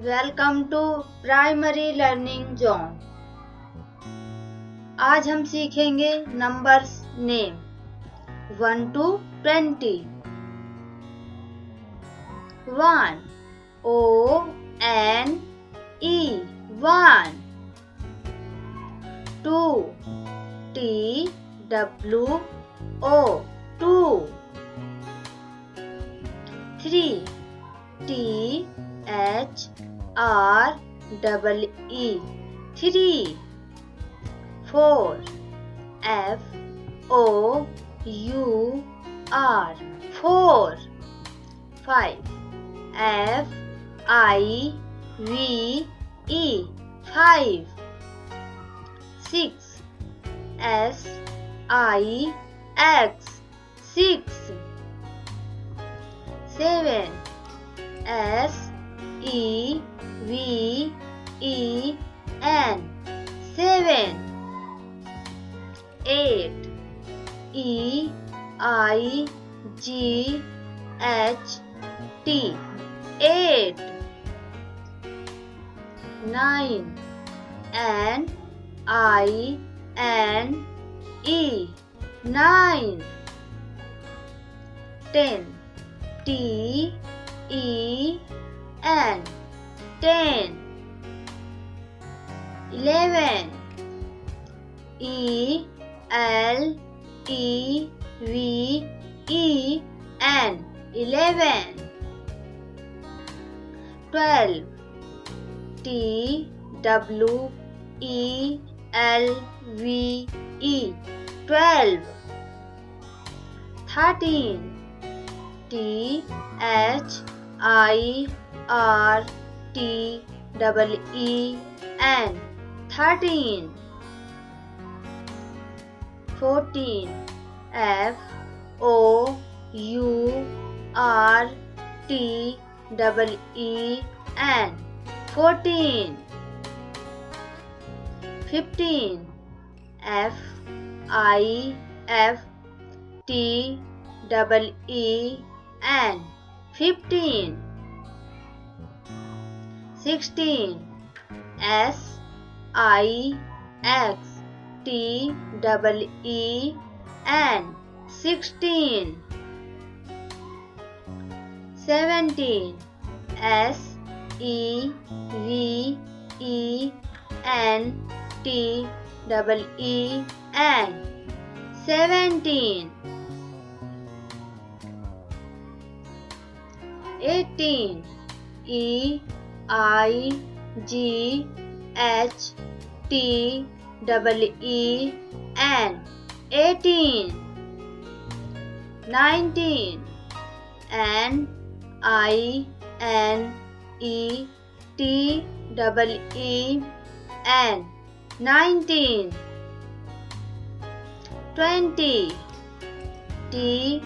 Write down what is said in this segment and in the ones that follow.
Welcome to primary learning zone. आज हम सीखेंगे numbers name 1 to 20। 1 O-N-E 1, 2 T-W-O 2, 3 T-H-R-E-E 3, 4 F-O-U-R 4, 5 F-I-V-E 5, 6 S-I-X 6, 7 S-E-V-E-N 7, 8 E-I-G-H-T 8, 9 N-I-N-E 9, 10 T-E-N 10, 11 E-L-E-V-E-N 11, 12 T-W-E-L-V-E 12, 13 T-H-I-R-T-E-E-N 13, 14 F-O-U-R-T-E-E-N 14, 15 F-I-F-T-E-E-N 15, 16 S-I-X-T-E-E-N 16, 17 S-E-V-E-N-T-E-E-N 17, 18 E-I-G-H-T-E-E-N 18, 19 N-I-N-E-T-E-E-N 19, 20 T-W-E-N-T-Y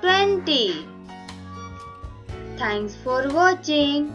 20. Thanks for watching.